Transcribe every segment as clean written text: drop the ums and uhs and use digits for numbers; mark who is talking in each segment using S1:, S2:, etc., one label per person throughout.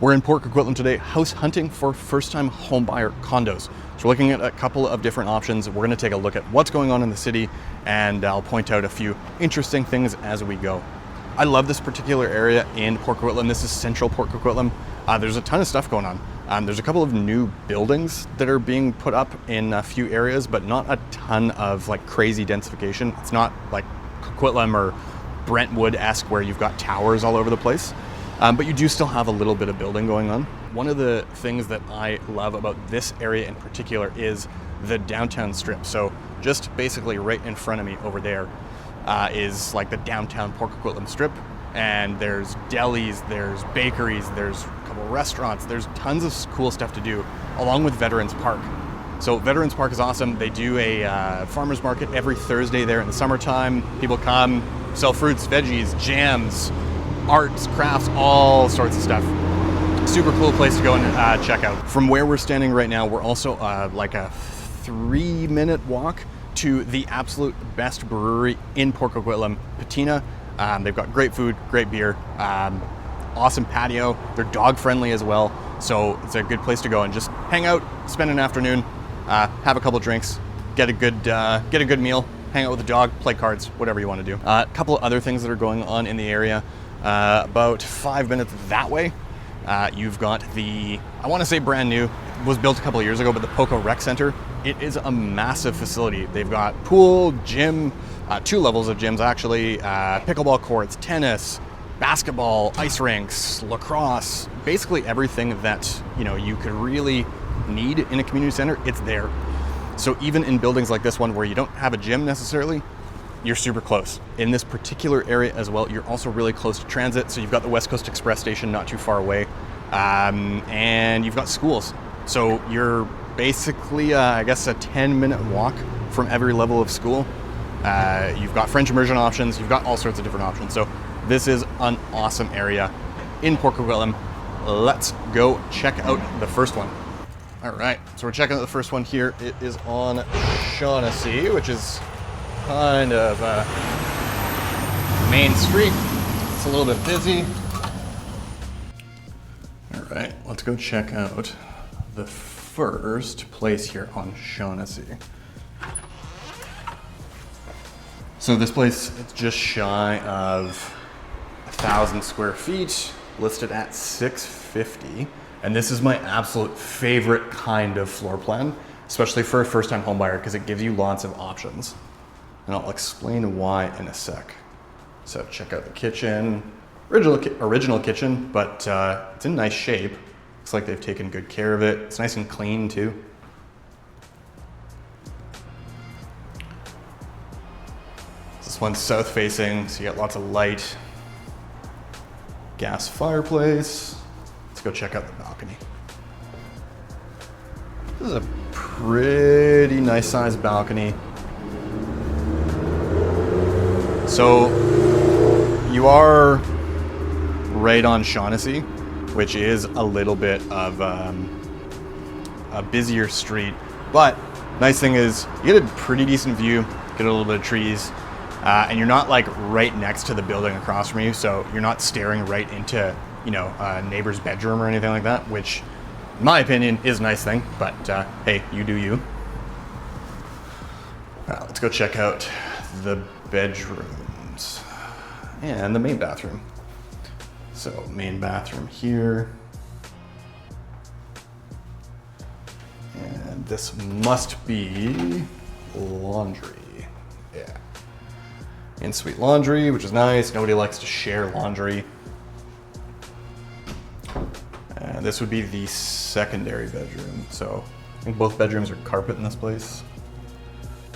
S1: We're in Port Coquitlam today, house hunting for first-time homebuyer condos. So we're looking at a couple of different options. We're gonna take a look at what's going on in the city, and I'll point out a few interesting things as we go. I love this particular area in Port Coquitlam. This is central Port Coquitlam. There's a ton of stuff going on. There's a couple of new buildings that are being put up in a few areas, but not a ton of like crazy densification. It's not like Coquitlam or Brentwood-esque where you've got towers all over the place. But you do still have a little bit of building going on. One of the things that I love about this area in particular is the downtown strip. So just basically right in front of me over there is like the downtown Port Coquitlam strip. And there's delis, there's bakeries, there's a couple restaurants, there's tons of cool stuff to do, along with Veterans Park. So Veterans Park is awesome. They do a farmer's market every Thursday there in the summertime. People come, sell fruits, veggies, jams, arts, crafts, all sorts of stuff. Super cool place to go and check out. From where we're standing right now, we're also like a 3-minute walk to the absolute best brewery in Port Coquitlam, Patina. They've got great food, great beer, awesome patio. They're dog friendly as well. So it's a good place to go and just hang out, spend an afternoon, have a couple drinks, get a good meal, hang out with the dog, play cards, whatever you want to do. A couple of other things that are going on in the area. About 5 minutes that way, you've got the, I want to say brand new, it was built a couple of years ago, but the Poco Rec Center. It is a massive facility. They've got pool, gym, 2 levels of gyms actually, pickleball courts, tennis, basketball, ice rinks, lacrosse, basically everything that you could really need in a community center, it's there. So even in buildings like this one where you don't have a gym necessarily, you're super close. In this particular area as well, you're also really close to transit. So you've got the West Coast Express station not too far away, and you've got schools. So you're basically, I guess, a 10-minute walk from every level of school. You've got French immersion options. You've got all sorts of different options. So this is an awesome area in Port Coquitlam. Let's go check out the first one. All right, so we're checking out the first one here. It is on Shaughnessy, which is kind of main street. It's a little bit busy. All right, let's go check out the first place here on Shaughnessy. So this place, it's just shy of 1,000 square feet, listed at $650. And this is my absolute favorite kind of floor plan, especially for a first-time homebuyer, because it gives you lots of options. And I'll explain why in a sec. So check out the kitchen, original kitchen, but it's in nice shape. Looks like they've taken good care of it. It's nice and clean too. This one's south facing, so you got lots of light. Gas fireplace. Let's go check out the balcony. This is a pretty nice sized balcony. So you are right on Shaughnessy, which is a little bit of a busier street, but nice thing is you get a pretty decent view, get a little bit of trees, and you're not like right next to the building across from you, so you're not staring right into a neighbor's bedroom or anything like that, which in my opinion is a nice thing, but hey, you do you. Let's go check out the bedrooms and the main bathroom. So main bathroom here. And this must be laundry. Yeah. In-suite laundry, which is nice. Nobody likes to share laundry. And this would be the secondary bedroom. So I think both bedrooms are carpet in this place.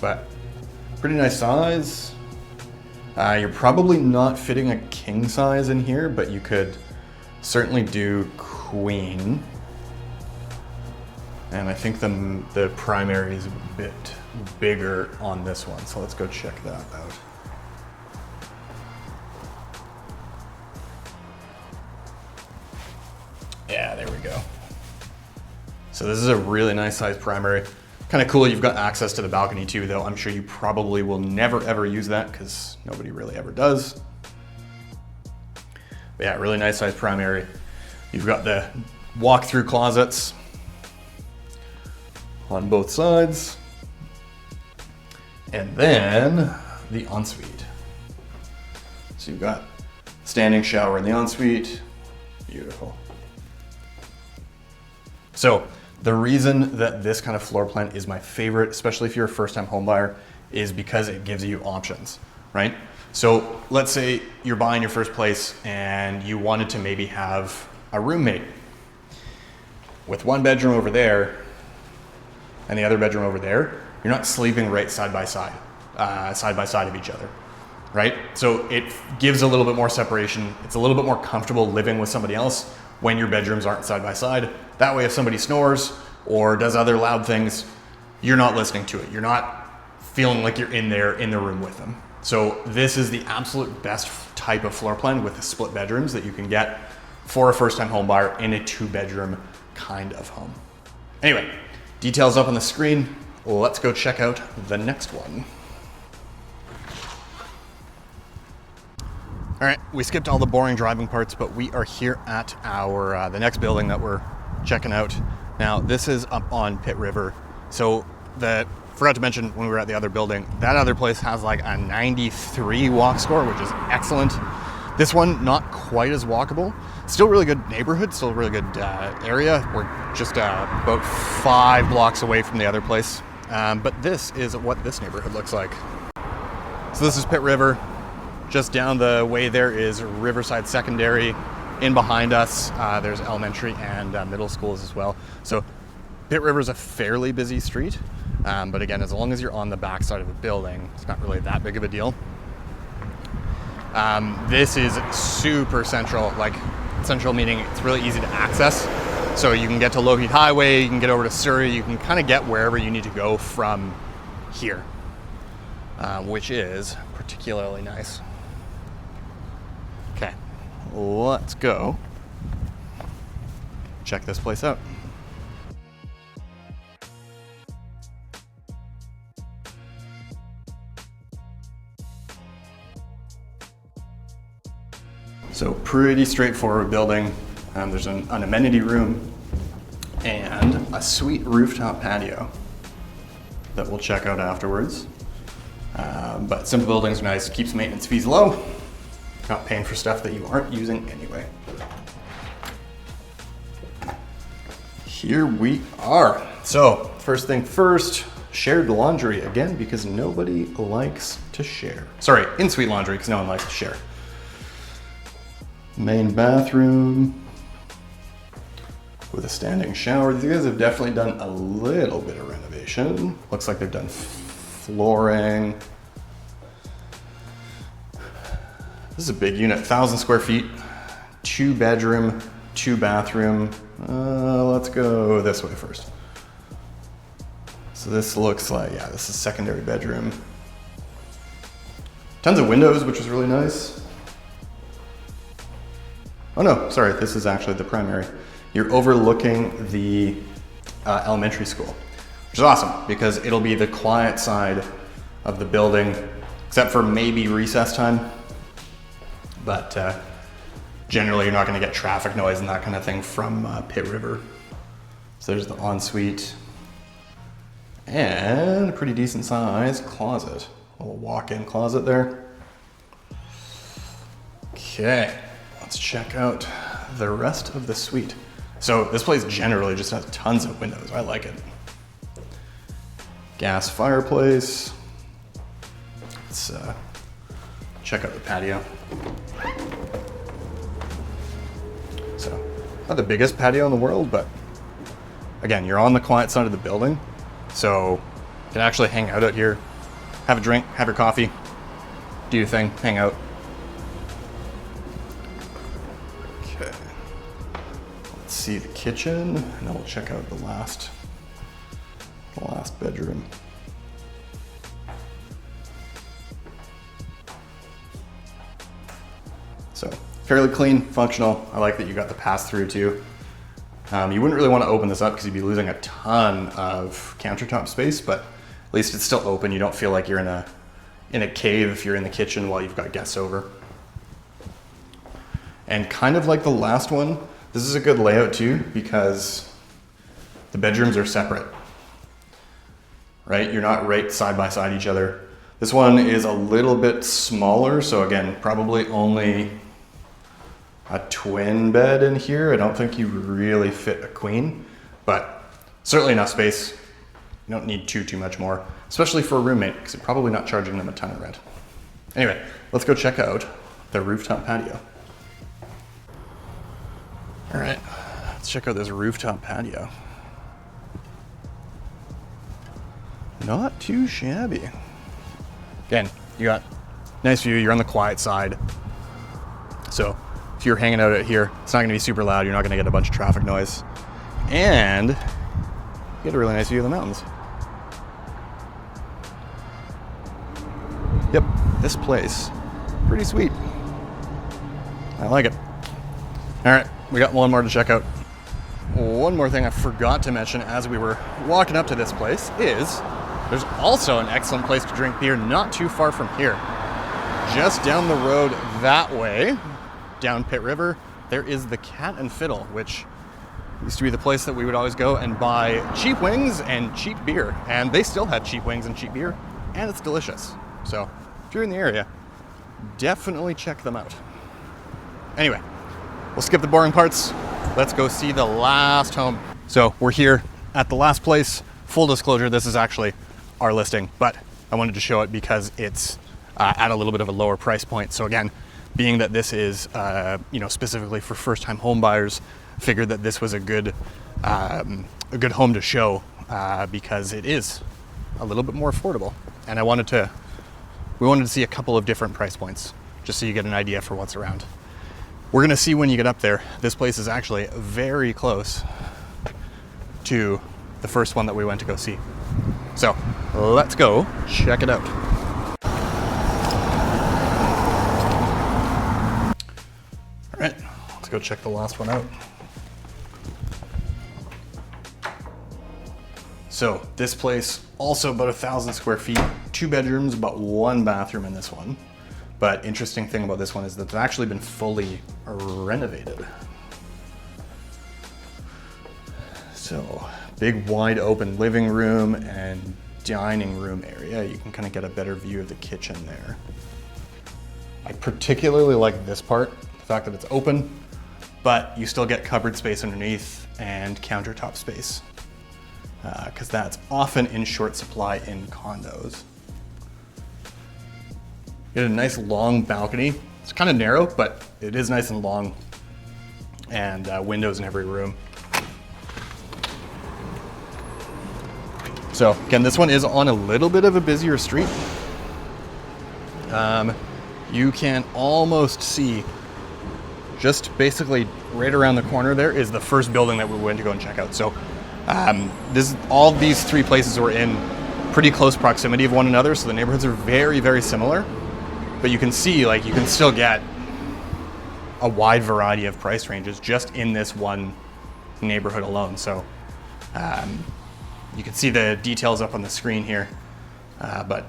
S1: But pretty nice size. You're probably not fitting a king size in here, but you could certainly do queen. And I think the primary is a bit bigger on this one, so let's go check that out. Yeah, there we go. So this is a really nice size primary. Kind of cool, you've got access to the balcony too, though I'm sure you probably will never ever use that because nobody really ever does. But yeah, really nice size primary. You've got the walk-through closets on both sides. And then the ensuite. So you've got standing shower in the ensuite. Beautiful. So the reason that this kind of floor plan is my favorite, especially if you're a first-time home buyer, is because it gives you options, right? So let's say you're buying your first place and you wanted to maybe have a roommate with one bedroom over there and the other bedroom over there. You're not sleeping right side by side of each other, right? So it gives a little bit more separation. It's a little bit more comfortable living with somebody else when your bedrooms aren't side by side. That way, if somebody snores or does other loud things, you're not listening to it. You're not feeling like you're in there in the room with them. So this is the absolute best type of floor plan with the split bedrooms that you can get for a first-time home buyer in a 2-bedroom kind of home. Anyway, details up on the screen. Let's go check out the next one. All right, we skipped all the boring driving parts, but we are here at our the next building that we're checking out. Now, this is up on Pitt River. So forgot to mention when we were at the other building, that other place has like a 93 walk score, which is excellent. This one, not quite as walkable. Still really good neighborhood, still really good area. We're just about 5 blocks away from the other place. But this is what this neighborhood looks like. So this is Pitt River. Just down the way there is Riverside Secondary. In behind us, there's elementary and middle schools as well. So Pitt River is a fairly busy street. But again, as long as you're on the back side of a building, it's not really that big of a deal. This is super central, like central meaning it's really easy to access. So you can get to Lougheed Highway, you can get over to Surrey, you can kind of get wherever you need to go from here, which is particularly nice. Okay, let's go check this place out. So pretty straightforward building. There's an amenity room and a sweet rooftop patio that we'll check out afterwards. But simple buildings are nice, keeps maintenance fees low. Not paying for stuff that you aren't using anyway. Here we are. So first thing first, shared laundry again, because nobody likes to share. Sorry, in-suite laundry, because no one likes to share. Main bathroom with a standing shower. These guys have definitely done a little bit of renovation. Looks like they've done flooring. This is a big unit, 1,000 square feet, 2-bedroom, 2-bathroom. Let's go this way first. So this looks like, yeah, this is secondary bedroom. Tons of windows, which is really nice. Oh no, sorry, this is actually the primary. You're overlooking the elementary school, which is awesome because it'll be the quiet side of the building, except for maybe recess time. But generally you're not gonna get traffic noise and that kind of thing from Pitt River. So there's the ensuite and a pretty decent sized closet. A little walk-in closet there. Okay. Let's check out the rest of the suite. So this place generally just has tons of windows. I like it. Gas fireplace. Let's check out the patio. So not the biggest patio in the world, but again, you're on the quiet side of the building. So you can actually hang out here, have a drink, have your coffee, do your thing, hang out. See the kitchen, and then we'll check out the last bedroom. So fairly clean, functional. I like that you got the pass-through too. You wouldn't really want to open this up because you'd be losing a ton of countertop space, but at least it's still open. You don't feel like you're in a cave if you're in the kitchen while you've got guests over. And kind of like the last one, This is a good layout too because the bedrooms are separate, right? You're not right side by side each other. This one is a little bit smaller, so again, probably only a twin bed in here. I don't think you really fit a queen, but certainly enough space. You don't need too much more, especially for a roommate, because you're probably not charging them a ton of rent. Anyway, let's go check out the rooftop patio. All right, let's check out this rooftop patio. Not too shabby. Again, you got nice view, you're on the quiet side. So if you're hanging out here, it's not gonna be super loud, you're not gonna get a bunch of traffic noise. And you get a really nice view of the mountains. Yep, this place, pretty sweet. I like it. All right, we got one more to check out. One more thing I forgot to mention as we were walking up to this place is there's also an excellent place to drink beer not too far from here. Just down the road that way, down Pitt River, there is the Cat and Fiddle, which used to be the place that we would always go and buy cheap wings and cheap beer. And they still have cheap wings and cheap beer, and it's delicious. So if you're in the area, definitely check them out. Anyway, we'll skip the boring parts. Let's go see the last home. So we're here at the last place. Full disclosure, this is actually our listing, but I wanted to show it because it's at a little bit of a lower price point. So again, being that this is specifically for first-time home buyers, figured that this was a good home to show because it is a little bit more affordable. And we wanted to see a couple of different price points just so you get an idea for what's around. We're gonna see when you get up there. This place is actually very close to the first one that we went to go see. So let's go check it out. All right, let's go check the last one out. So this place, also about 1,000 square feet, 2 bedrooms, about 1 bathroom in this one. But interesting thing about this one is that it's actually been fully renovated. So big wide open living room and dining room area. You can kind of get a better view of the kitchen there. I particularly like this part, the fact that it's open, but you still get cupboard space underneath and countertop space, because that's often in short supply in condos. You get a nice long balcony. It's kind of narrow, but it is nice and long, and windows in every room. So again, this one is on a little bit of a busier street. You can almost see, just basically right around the corner there is the first building that we went to go and check out. So all these 3 places were in pretty close proximity of one another, so the neighborhoods are very, very similar. But you can see, like, you can still get a wide variety of price ranges just in this one neighborhood alone. So you can see the details up on the screen here, but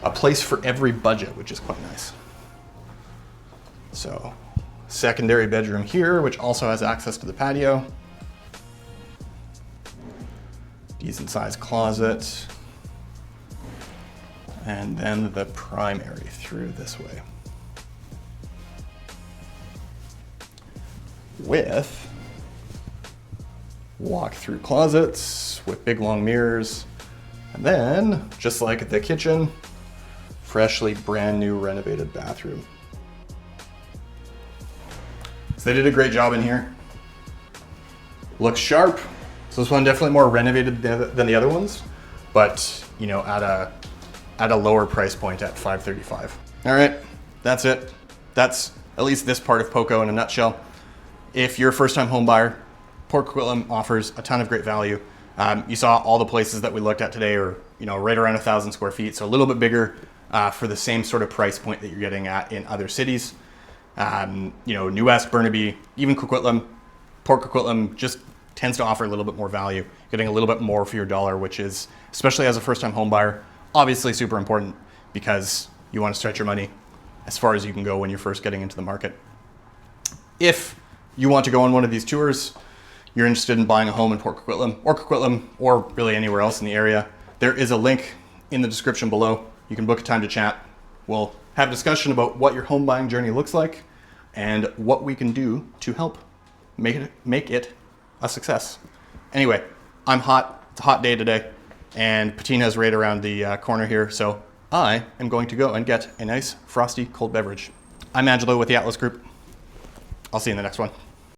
S1: a place for every budget, which is quite nice. So secondary bedroom here, which also has access to the patio. Decent sized closet. And then the primary through this way. With walk-through closets with big long mirrors. And then, just like the kitchen, freshly brand new renovated bathroom. So they did a great job in here. Looks sharp. So this one definitely more renovated than the other ones, but you know, at a lower price point at $535. All right, that's it. That's at least this part of Poco in a nutshell. If you're a first-time home buyer, Port Coquitlam offers a ton of great value. You saw all the places that we looked at today are, you know, right around 1,000 square feet, so a little bit bigger for the same sort of price point that you're getting at in other cities. You know, New West, Burnaby, even Coquitlam, Port Coquitlam just tends to offer a little bit more value, getting a little bit more for your dollar, which is, especially as a first-time home buyer, obviously super important because you want to stretch your money as far as you can go when you're first getting into the market. If you want to go on one of these tours, you're interested in buying a home in Port Coquitlam, or really anywhere else in the area, there is a link in the description below. You can book a time to chat. We'll have a discussion about what your home buying journey looks like and what we can do to help make it a success. Anyway, I'm hot. It's a hot day today, and patina's right around the corner here, so I am going to go and get a nice frosty cold beverage. I'm Angelo with the Atlas Group. I'll see you in the next one.